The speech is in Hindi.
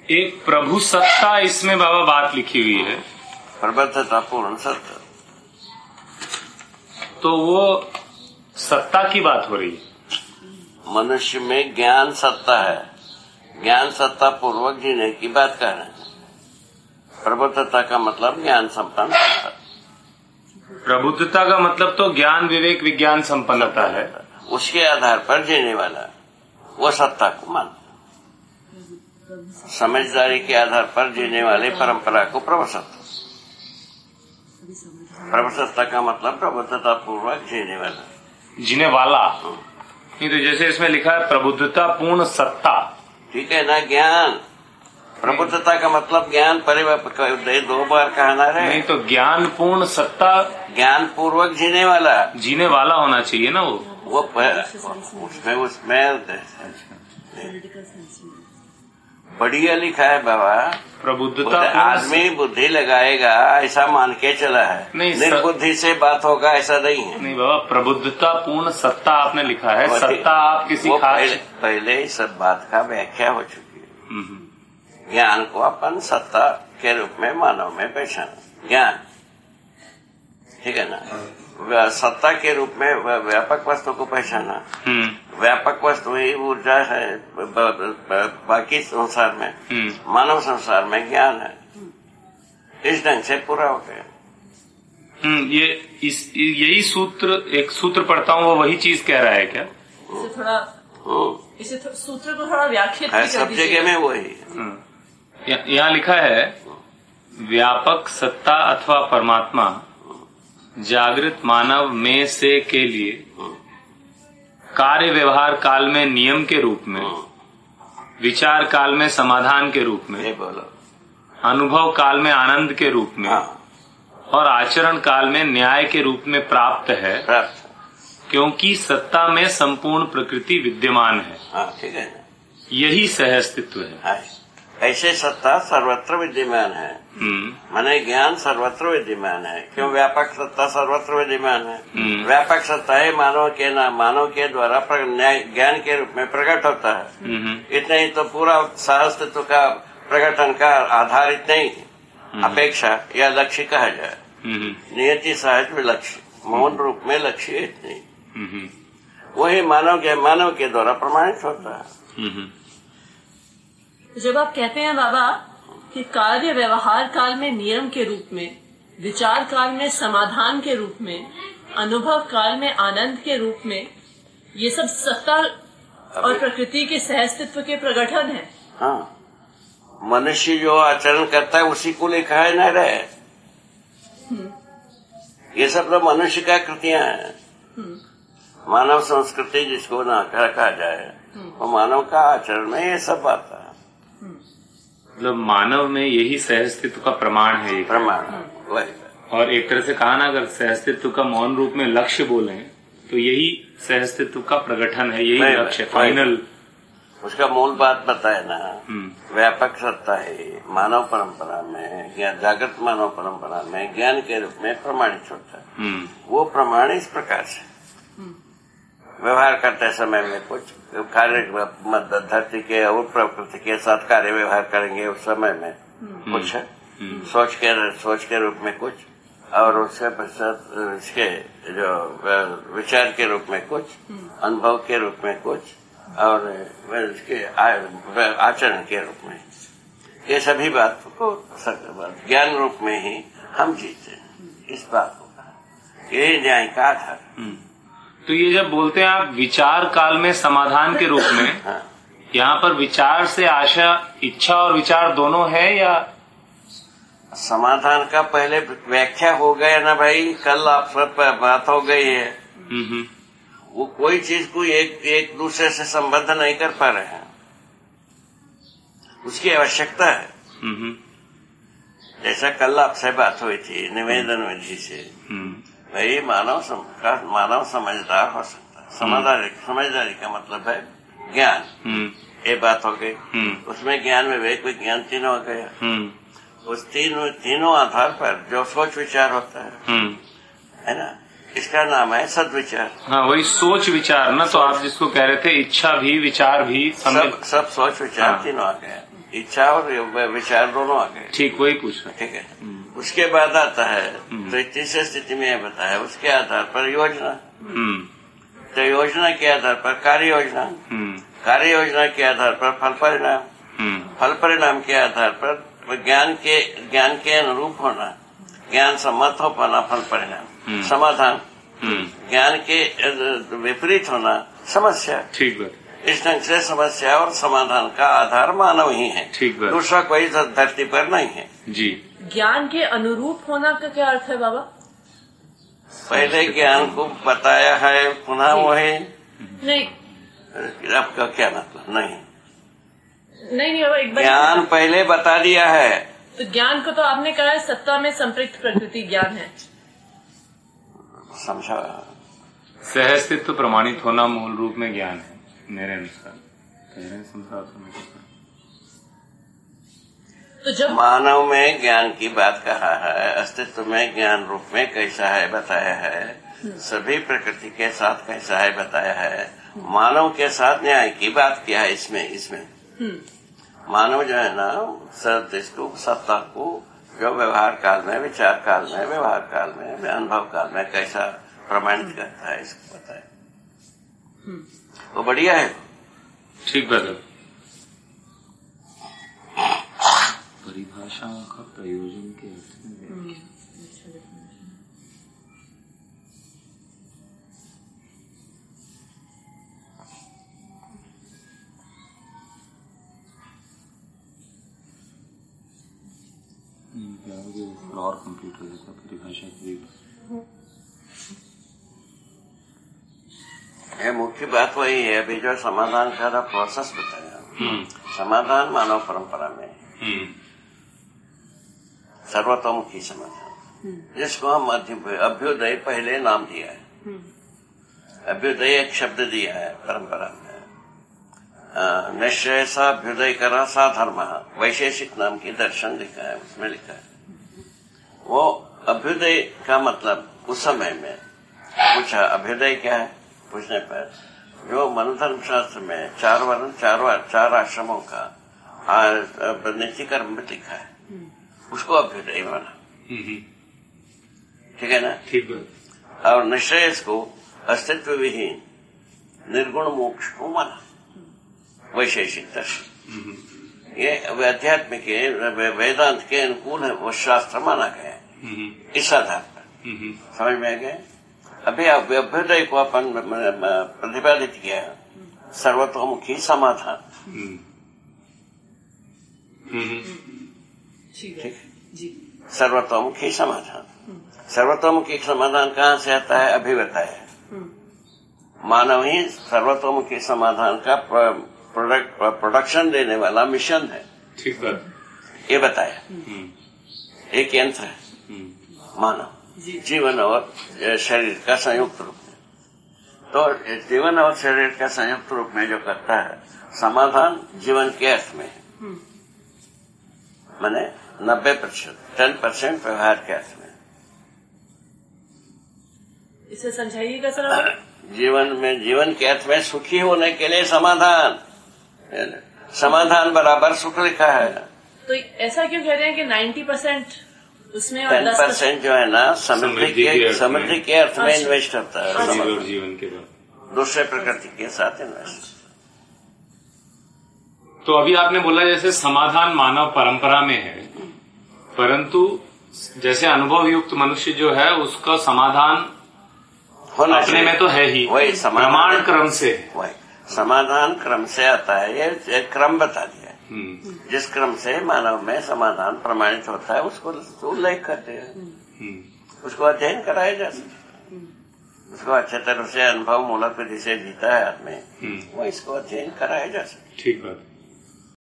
एक प्रभु सत्ता इसमें बाबा बात लिखी हुई है, प्रबद्धता पूर्ण सत्ता, तो वो सत्ता की बात हो रही है। मनुष्य में ज्ञान सत्ता है, ज्ञान सत्ता पूर्वक जीने की बात कर रहे हैं। प्रबुद्धता का मतलब ज्ञान संपन्न सत्ता। प्रबुद्धता का मतलब तो ज्ञान विवेक विज्ञान संपन्नता है, उसके आधार पर जीने वाला वो सत्ता को मानता। समझदारी के आधार पर जीने वाले परंपरा को प्रबुद्धता। प्रबुद्धता का मतलब प्रबुद्धता पूर्वक जीने वाला, जीने वाला। नहीं तो जैसे इसमें लिखा है प्रबुद्धता पूर्ण सत्ता, ठीक है ना। ज्ञान प्रबुद्धता का मतलब ज्ञान परिवर्तन, दो बार कहना रहे। नहीं तो ज्ञान पूर्ण सत्ता, ज्ञान पूर्वक जीने वाला, जीने वाला होना चाहिए ना वो उसमें बढ़िया लिखा है बाबा। प्रबुद्धता आदमी बुद्धि लगाएगा ऐसा मान के चला है, नहीं निर्बुद्धि से बात होगा ऐसा नहीं है। नहीं बाबा, प्रबुद्धता पूर्ण सत्ता आपने लिखा है, सत्ता आप किसी खास पहले ही सब बात का व्याख्या हो चुकी है। ज्ञान को अपन सत्ता के रूप में मानव में पहचाना, ज्ञान, ठीक है ना। सत्ता के रूप में व्यापक वस्तु को पहचाना, व्यापक वस्तु ही ऊर्जा है। बाकी संसार में, मानव संसार में ज्ञान है। इस ढंग से पूरा हो गया। यही सूत्र, एक सूत्र पढ़ता हूँ, वो वही चीज कह रहा है क्या? इसे सूत्र को थोड़ा व्याख्यात है, सब जगह में वही। यहाँ लिखा है व्यापक सत्ता अथवा परमात्मा जागृत मानव में से के लिए कार्य व्यवहार काल में नियम के रूप में, विचार काल में समाधान के रूप में, अनुभव काल में आनंद के रूप में और आचरण काल में न्याय के रूप में प्राप्त है, क्योंकि सत्ता में संपूर्ण प्रकृति विद्यमान है। ठीक है, यही सहअस्तित्व है। ऐसे सत्ता सर्वत्र विद्यमान है, माने ज्ञान सर्वत्र विद्यमान है। क्यों? व्यापक सत्ता सर्वत्र विद्यमान है। व्यापक सत्ता है मानव के द्वारा ज्ञान के रूप में प्रकट होता है। इतना ही तो पूरा सहअस्तित्व का प्रकटन का आधार इतना ही, अपेक्षा या लक्ष्य कहा जाए। नियति सहज लक्ष्य, मौन रूप में लक्ष्य इतनी, वही मानव के द्वारा प्रमाणित होता है। जब आप कहते हैं बाबा कि कार्य व्यवहार काल में नियम के रूप में, विचार काल में समाधान के रूप में, अनुभव काल में आनंद के रूप में, ये सब सत्ता और प्रकृति के सहअस्तित्व के प्रकटन है। हाँ, मनुष्य जो आचरण करता है उसी को लिखा है न रहे। ये सब तो मनुष्य का कृतियां हैं। मानव संस्कृति जिसको ना कहा जाए, वो मानव का आचरण में ये सब आता है। मतलब मानव में यही सहअस्तित्व का प्रमाण है, प्रमाण। और एक तरह से कहा ना, अगर सहअस्तित्व का मौन रूप में लक्ष्य बोले तो यही सहअस्तित्व का प्रकटन है, यही लक्ष्य फाइनल। उसका मूल बात बताए ना, व्यापक सत्ता है मानव परंपरा में, जागृत मानव परंपरा में ज्ञान के रूप में प्रमाणित होता है। वो प्रमाण इस प्रकार से व्यवहार करते समय में कुछ कार्य धरती के और प्रकृति के साथ कार्य व्यवहार करेंगे, उस समय में कुछ सोच के रूप में कुछ, और उसके पश्चात इसके जो विचार के रूप में कुछ, अनुभव के रूप में कुछ, और इसके आचरण के रूप में। ये सभी बात को ज्ञान रूप में ही हम जीते हैं। इस बात को यही न्याय का आधार। तो ये जब बोलते हैं आप विचार काल में समाधान के रूप में, यहाँ पर विचार से आशा, इच्छा और विचार दोनों है या समाधान का पहले व्याख्या हो गया ना भाई? कल आप सब बात हो गई है। वो कोई चीज को एक दूसरे से संबद्ध नहीं कर पा रहे हैं, उसकी आवश्यकता है। जैसा कल आपसे बात हुई थी निवेदन विधि से, भाई मानव समझदार हो सकता है। समझदारी का मतलब है ज्ञान। ये बात हो गई। उसमें ज्ञान विवेक विज्ञान तीनों हो गया। उस तीनों आधार पर जो सोच विचार होता है ना, इसका नाम है सद्विचार। हाँ, वही सोच विचार ना। तो आप जिसको कह रहे थे इच्छा भी विचार भी सब सोच विचार तीनों आ गया। इच्छा और विचार दोनों आ गए। ठीक, वही पूछ रहे। ठीक है। उसके बाद आता है तो तीसरी स्थिति में यह बताया, उसके आधार पर योजना, तो योजना के आधार पर कार्य योजना, कार्य योजना के आधार पर फल परिणाम, फल परिणाम के आधार पर ज्ञान के अनुरूप होना, ज्ञान सम्मत हो पाना फल परिणाम, समाधान, ज्ञान के विपरीत होना समस्या। ठीक बात। इस ढंग से समस्या और समाधान का आधार मानव ही है। ठीक बात। दूसरा कोई धरती पर नहीं है जी। ज्ञान के अनुरूप होना का क्या अर्थ है बाबा? पहले ज्ञान को बताया है, पुनः वही नहीं, आपका क्या मतलब? नहीं नहीं बाबा, एक बार ज्ञान पहले बता दिया है। तो ज्ञान को तो आपने कहा है सत्ता में संपृक्त प्रकृति ज्ञान है। समझा? सहअस्तित्व प्रमाणित होना मूल रूप में ज्ञान है मेरे अनुसार। तो जब मानव में ज्ञान की बात कहा है, अस्तित्व में ज्ञान रूप में कैसा है बताया है, सभी प्रकृति के साथ कैसा है बताया है, मानव के साथ न्याय की बात किया है। इसमें मानव जो है ना सत्ता को जो व्यवहार काल में, विचार काल में, व्यवहार काल में, अनुभव काल में कैसा प्रमाणित करता है, इसको पता है। वो बढ़िया है। ठीक बात है। परिभाषाओं का प्रयोजन के अर्थ में और कंप्लीट हो जाता परिभाषा की। ये मुख्य बात वही है। अभी जो समाधान का प्रोसेस बताया, समाधान मानव परंपरा में सर्वतोमुखी समाधान, जिसको हम अभ्युदय पहले नाम दिया है। अभ्युदय एक शब्द दिया है परंपरा में। निश्चय सा अभ्युदय करा सा धर्म, वैशेषिक नाम की दर्शन लिखा है, उसमें लिखा है। वो अभ्युदय का मतलब उस समय में पूछा, अभ्युदय क्या है पूछने पर जो मनुधर्म शास्त्र में 4 वर्ण 4 आश्रमों का नीति कर्म में लिखा है, उसको अभ्युदय माना। ठीक है ना? ठीक है। और निश्चय को अस्तित्व विहीन निर्गुण मोक्ष को माना, वैशेषिक दर्शन। ये आध्यात्मिक वेदांत के अनुकूल है, वो शास्त्र माना गया है इस आधार पर। समझ में आ गया? अभी अभ्युदय को अपन प्रतिपादित किया है सर्वतोमुखी समाधान। ठीक, सर्वतोमुखी समाधान। सर्वतोमुखी समाधान कहाँ से आता है? अभी बताया। मानव ही सर्वतोमुखी समाधान का प्रोडक्शन देने वाला मिशन है। ठीक है, ये बताया। एक यंत्र है मानव, जीवन और शरीर का संयुक्त रूप में। तो जीवन और शरीर का संयुक्त रूप में जो करता है समाधान, जीवन के अर्थ में माने 90%, 10% व्यवहार के अर्थ में। इसे समझाइएगा सर। जीवन के अर्थ में सुखी होने के लिए समाधान बराबर सुख लिखा है। तो ऐसा क्यों कह रहे हैं कि 90% उसमें 10% जो है ना समृद्धि के अर्थ में इन्वेस्ट होता है, जीवन के बाद दूसरे प्रकृति के साथ इन्वेस्ट। तो अभी आपने बोला जैसे समाधान मानव परंपरा में है, परंतु जैसे अनुभव युक्त मनुष्य जो है उसका समाधान होना अपने में तो है ही, वही प्रमाण क्रम से, वही समाधान क्रम से आता है। ये क्रम बता दिया है, जिस क्रम से मानव में समाधान प्रमाणित होता है उसको उल्लेख करते हैं, उसको अध्ययन कराया जा सकता, उसको अच्छे तरह से अनुभव मूलक विधि से जीता है आदमी, वो इसको अध्ययन कराया जा सकता। ठीक बात।